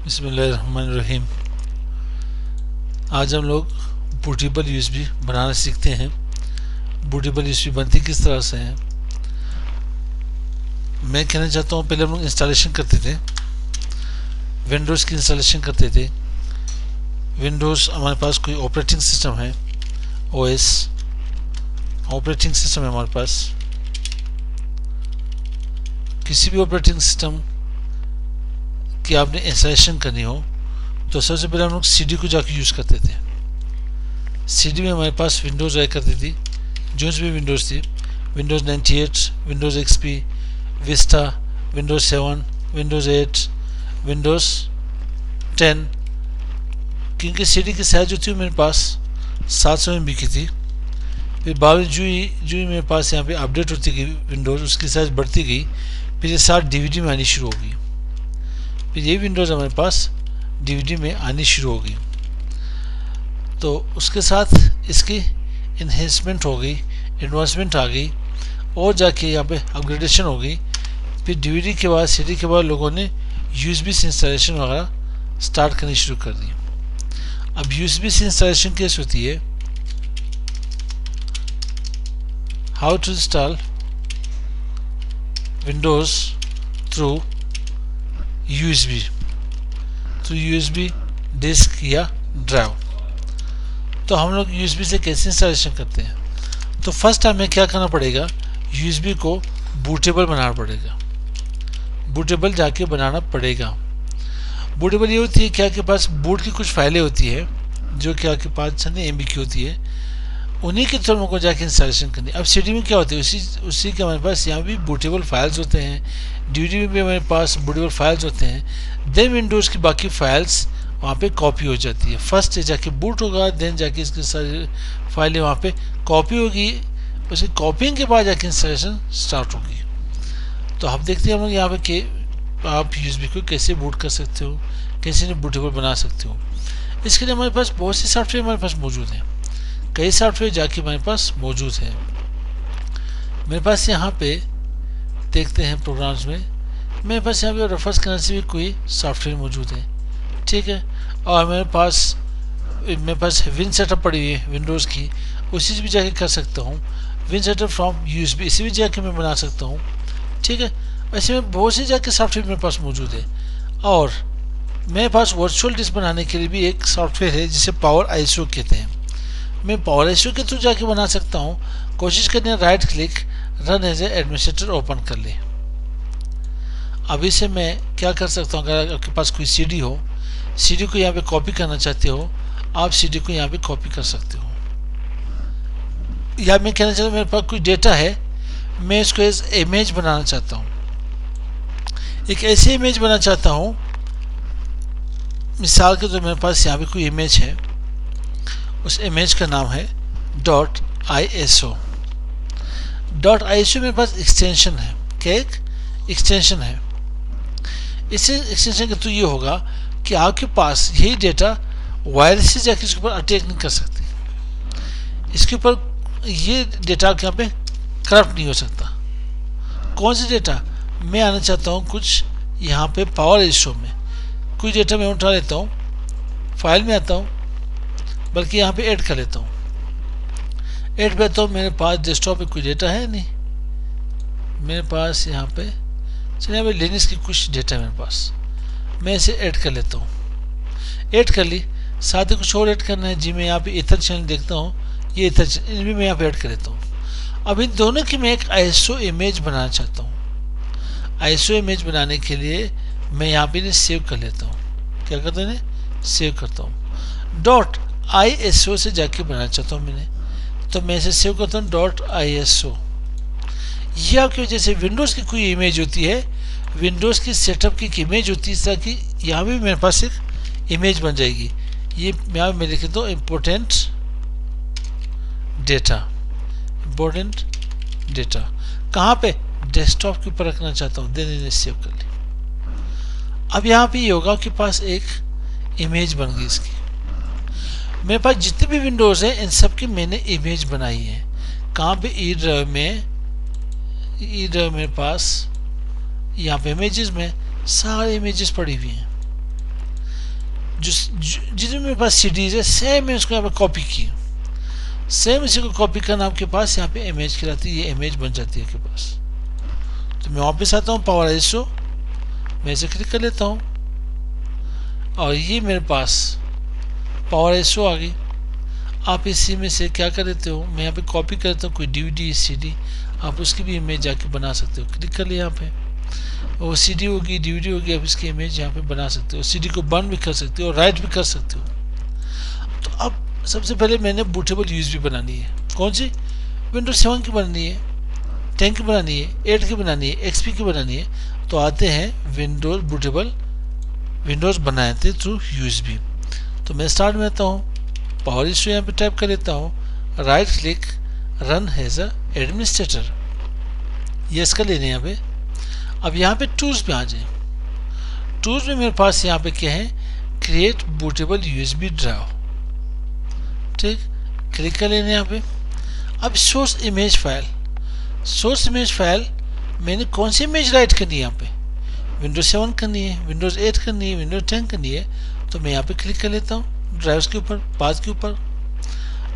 बिस्मिल्लाहिर्रहमानिर्रहीम। आज हम लोग बूटेबल यूएसबी बनाना सीखते हैं। बूटेबल यूएसबी बनती किस तरह से है मैं कहना चाहता हूँ। पहले हम लोग इंस्टॉलेशन करते थे, विंडोज़ की इंस्टॉलेशन करते थे। विंडोज़ हमारे पास कोई ऑपरेटिंग सिस्टम है, ओएस ऑपरेटिंग सिस्टम है हमारे पास। किसी भी ऑपरेटिंग सिस्टम कि आपने इंस्टॉलेशन करनी हो तो सबसे पहले हम लोग सीडी को जाके यूज़ करते थे। सीडी में हमारे पास विंडोज़ आया करती थी, जो भी विंडोज़ थी, Windows 98, Windows XP, Vista, Windows 7, Windows 8, Windows 10। क्योंकि सीडी की साइज जो थी मेरे पास 700 MB की थी। फिर बाद में जो ही मेरे पास यहाँ पे अपडेट होती गई विंडोज़, उसकी साइज बढ़ती गई। फिर ये साथ डीवीडी में आनी शुरू हो गई। फिर ये विंडोज़ हमारे पास डीवीडी में आनी शुरू हो गई। तो उसके साथ इसकी इन्हेंसमेंट हो गई, एडवांसमेंट आ गई और जाके यहाँ पे अपग्रेडेशन हो गई। फिर डीवीडी के बाद, सीडी के बाद लोगों ने यूएसबी से इंस्टॉलेशन वगैरह स्टार्ट करनी शुरू कर दी। अब यूएसबी से इंस्टॉलेशन कैसे होती है, how to install Windows through USB, through USB disk या ड्राइव। तो हम लोग यूएसबी से कैसे इंस्टॉलेशन करते हैं। तो फर्स्ट हमें क्या करना पड़ेगा, यूएसबी को बूटेबल बनाना पड़ेगा। बूटेबल जाके बनाना पड़ेगा। बूटेबल ये होती है कि आपके पास बूट की कुछ फाइलें होती है जो कि आपके पास MB की होती है, उन्हीं के थ्रू को जाके इंस्टॉलेशन करनी। अब सीडी में क्या होती है, उसी के हमारे पास यहाँ भी बूटेबल फाइल्स होते हैं, डीवीडी में भी हमारे पास बूटेबल फाइल्स होते हैं। देन विंडोज़ की बाकी फाइल्स वहाँ पे कॉपी हो जाती है। फर्स्ट जाके बूट होगा, देन जाके इसकी सारी फाइलें वहाँ पे कॉपी होगी। उसकी कॉपिंग के बाद जाके इंस्टॉलेशन स्टार्ट होगी। तो आप देखते हैं हम लोग यहाँ पे कि आप यूएसबी को कैसे बूट कर सकते हो, कैसे बूटेबल बना सकते हो। इसके लिए हमारे पास बहुत से सॉफ्टवेयर हमारे पास मौजूद हैं। कई सॉफ्टवेयर जाके हमारे पास मौजूद है। मेरे पास यहाँ पे देखते हैं प्रोग्राम्स में, मेरे पास यहाँ पे रेफरेंस करने से भी कोई सॉफ्टवेयर मौजूद है, ठीक है। और मेरे पास विन सेटअप पड़ी हुई है विंडोज़ की, उसी से भी जाके कर सकता हूँ। विन सेटअप फ्रॉम यूएसबी, इसी भी जाके मैं बना सकता हूँ, ठीक है। ऐसे में बहुत से जाके सॉफ्टवेयर मेरे पास मौजूद है। और मेरे पास वर्चुअल डिस्क बनाने के लिए भी एक सॉफ्टवेयर है जिसे पावर आईएसओ कहते हैं। मैं पावर आईएसओ के थ्रू जाके बना सकता हूँ। कोशिश करने right click, run as a administrator open कर ले। अभी से मैं क्या कर सकता हूँ, अगर आपके पास कोई सीडी हो, सीडी को यहाँ पे कॉपी करना चाहते हो, आप सीडी को यहाँ पे कॉपी कर सकते हो। या मैं कहना चाहता हूँ मेरे पास कोई डेटा है, मैं इसको एज इमेज बनाना चाहता हूँ। एक ऐसी इमेज बनाना चाहता हूँ, मिसाल के तो मेरे पास यहाँ पे कोई इमेज है, उस इमेज का नाम है .iso। .iso मेरे पास एक्सटेंशन है, क्या एक एक्सटेंशन है। इस एक्सटेंशन का तो ये होगा कि आपके पास यही डेटा वायरस से जाके इसके ऊपर अटैक नहीं कर सकती। इसके ऊपर ये डेटा आपके यहाँ पे करप्ट नहीं हो सकता। कौन सा डेटा मैं आना चाहता हूँ, कुछ यहाँ पे पावर आईएसओ में कुछ डेटा मैं उठा लेता हूँ, फाइल में आता हूँ, बल्कि यहाँ पे ऐड कर लेता हूँ। ऐड पे तो मेरे पास डेस्कटॉप पे कोई डेटा है नहीं, मेरे पास यहाँ पे चलिए यहाँ पे लिनक्स की कुछ डेटा है मेरे पास, मैं इसे ऐड कर लेता हूँ। ऐड कर ली, साथ ही कुछ और ऐड करना है जी। मैं यहाँ पे इथर चैनल देखता हूँ, ये इथर चैनल भी मैं यहाँ पे ऐड कर लेता हूँ। अब इन दोनों की मैं एक आईएसओ इमेज बनाना चाहता हूँ। आईएसओ इमेज बनाने के लिए मैं यहाँ पे इन्हें सेव कर लेता हूँ। क्या करता हूँ, इन्हें सेव करता हूँ। .iso से जाके बनाना चाहता हूँ मैंने, तो मैं इसे सेव करता हूँ .iso। ये आपकी वजह से विंडोज़ की कोई इमेज होती है, विंडोज़ की सेटअप की एक इमेज होती है, इस तरह की यहाँ भी मेरे पास एक इमेज बन जाएगी। ये यहाँ मैं लिख देता हूँ इम्पोर्टेंट डेटा। इम्पोर्टेंट डेटा कहाँ पे, डेस्कटॉप के ऊपर रखना चाहता हूँ, देन इन्हें सेव कर लिया। अब यहाँ पे ये होगा आपके पास एक इमेज बन गई इसकी। मेरे पास जितने भी विंडोज़ हैं इन सब की मैंने इमेज बनाई है। कहाँ पे, ई ड्राइव में, ई ड्राइव मेरे पास यहाँ पे इमेजेस में सारे इमेजेस पड़ी हुई हैं। जितने मेरे पास सीडीज है सेम है उसको यहाँ पे कॉपी की, सेम इसी को कॉपी करना आपके पास यहाँ पे इमेज कहलाती है, ये इमेज बन जाती है आपके पास। तो मैं वापस आता हूँ पावर आईएसओ, मैं इसे क्लिक कर लेता हूँ और ये मेरे पास पावर आईएसओ आ गई। आप इसी में से क्या कर लेते हो, मैं यहाँ पे कॉपी करता हूँ कोई डीवीडी सीडी, आप उसकी भी इमेज जाके बना सकते हो। क्लिक कर लिया यहाँ पे, वो सीडी होगी डीवीडी होगी, आप इसकी इमेज यहाँ पे बना सकते हो। सीडी को बर्न भी कर सकते हो, राइट भी कर सकते हो। तो अब सबसे पहले मैंने बूटेबल यूएसबी बनानी है। कौन सी? विंडोज 7 की बनानी है, 10 की बनानी है, 8 की बनानी है, एक्सपी की बनानी है। तो आते हैं विंडोज बूटेबल, विंडोज बनाए थे थ्रू यूएसबी। तो मैं स्टार्ट में आता हूँ, पावर आईएसओ यहाँ पे टाइप कर लेता हूँ, right click run as a administrator, yes कर लेने यहाँ पे। अब यहाँ पे टूल्स पे आ जाए, टूल्स में मेरे पास यहाँ पे क्या है, क्रिएट बूटेबल यूएसबी ड्राइव, ठीक, क्लिक कर लेने यहाँ पे। अब source image file, source image file मैंने कौन सी इमेज राइट करनी है यहाँ पे, विंडोज 7 करनी है, विंडोज 8 करनी है, विंडोज 10 करनी है। तो मैं यहाँ पे क्लिक कर लेता हूँ ड्राइव्स के ऊपर, पाथ के ऊपर।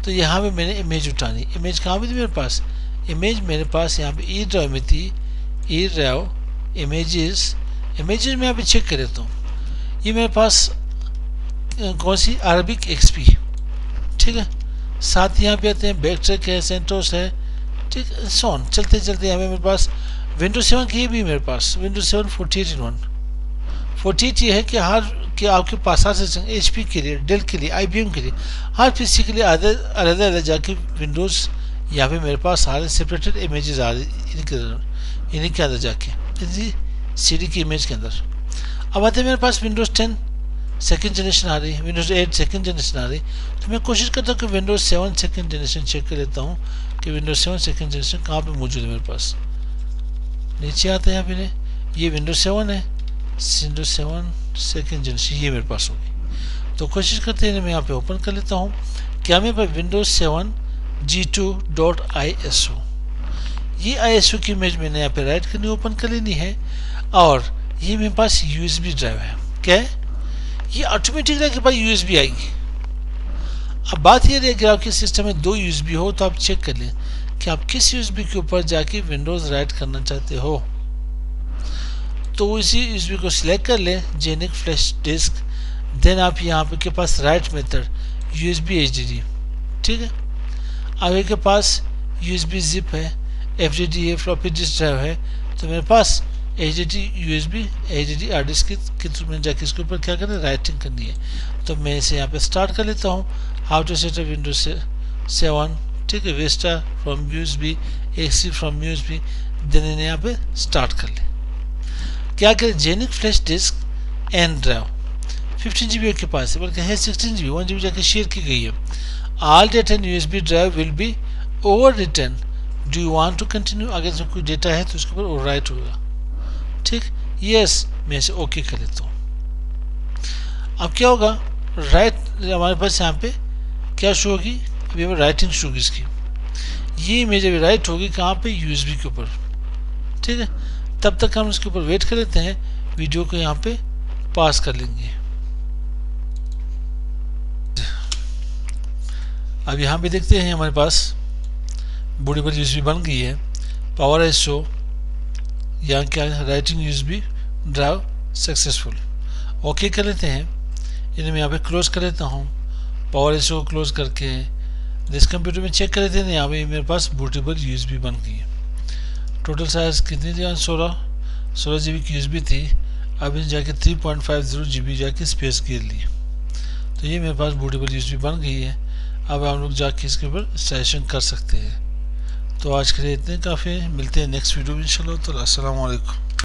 तो यहाँ पे मैंने इमेज उठानी, इमेज कहाँ पे थी मेरे पास, इमेज मेरे पास यहाँ पे ई ड्राइव में थी, ई ड्राइव इमेजेस, इमेजेस में यहाँ पे चेक कर लेता हूँ। ये मेरे पास कौन सी, अरबिक एक्सपी, ठीक है। साथ ही यहाँ पे आते हैं बैक ट्रैक है, सेंटोस है, ठीक, सोन चलते चलते यहाँ पे मेरे पास विंडोज 7 की भी मेरे पास विंडोज 7 48 48 ये है कि आपके पास हर सिस्टम HP के लिए, डेल के लिए, IBM के लिए, हर पीसी के लिए अलग अलग जाके विंडोज यहाँ पे मेरे पास सारे सेपरेटेड इमेजेस आ रही इन्हीं के अंदर जाके CD की इमेज के अंदर। अब आते हैं मेरे पास विंडोज 10 सेकेंड जनरेशन आ रही है, विंडोज 8 सेकेंड जनरेशन आ रही है। तो मैं कोशिश करता हूँ कि विंडोज 7 सेकेंड जनरेशन चेक कर लेता हूँ कि विंडोज 7 सेकेंड जनरेशन कहाँ पे मौजूद है मेरे पास। नीचे आता है यहाँ पे, ये विंडोज 7 है, विंडोज 7 सेकेंड जनरेशन ये मेरे पास होगी। तो कोशिश करते हैं मैं यहाँ पे ओपन कर लेता हूँ, क्या मेरे पास विंडोज 7 G2.ISO, ये ISO की इमेज मैंने यहाँ पे राइट करनी, ओपन कर लेनी है। और ये मेरे पास USB ड्राइव है, क्या है ये, ऑटोमेटिकली आपके पास USB आएगी। अब बात ये रही कि आपके सिस्टम में 2 USB हो तो आप चेक कर लें कि आप किस USB के ऊपर जाके विंडोज राइट करना चाहते हो। तो इसी USB को सिलेक्ट कर लें, जेनिक फ्लैश डिस्क, देन आप यहाँ पे के पास राइट मेथड USB HDD, ठीक है। आगे के पास USB जिप है, FDD है, फ्लॉपी डिस्क ड्राइव है। तो मेरे पास HDD USB HDD hard disk के थ्रू में जाके इसके ऊपर क्या करना है, राइटिंग करनी है। तो मैं इसे यहाँ पे स्टार्ट कर लेता हूँ, how to set up Windows 7, ठीक है, Vista from USB, XC from USB, then इन्हें यहाँ पे स्टार्ट कर ले। क्या करें, generic flash disk and drive 15 GB के पास है, बल्कि है 16 GB, 1 GB जाके शेयर की गई है। All data in USB drive will be overwritten, do you want to continue, अगर इसमें कोई डेटा है तो उसके ऊपर ओवर राइट होगा, ठीक, यस, मैं इसे ओके कर लेता हूँ। अब क्या होगा, राइट हमारे पास यहाँ पे क्या शो होगी, अभी हमें राइटिंग शो होगी इसकी, ये इमेज अभी राइट होगी कहाँ पे, USB के ऊपर, ठीक है। तब तक हम इसके ऊपर वेट कर लेते हैं, वीडियो को यहाँ पे पास कर लेंगे। अब यहाँ पे देखते हैं हमारे पास बूटेबल USB बन गई है, पावर आईएसओ, यहाँ क्या है, writing USB drive successful, okay कर लेते हैं। इन्हें मैं यहाँ पे क्लोज कर लेता हूँ, पावर आईएसओ को क्लोज करके जिस कंप्यूटर में चेक कर लेते हैं, यहाँ पे मेरे पास बूटेबल USB बन गई है। टोटल साइज कितनी थी, 16 GB की USB थी, अब इस जाके 3.50 GB जाके स्पेस गिर ली। तो ये मेरे पास बूटेबल USB बन गई है। अब हम लोग जाके इसके ऊपर इंस्टॉलेशन कर सकते हैं। तो आज के लिए इतने काफ़ी है, मिलते हैं नेक्स्ट वीडियो में इंशाल्लाह। तो अस्सलाम वालेकुम।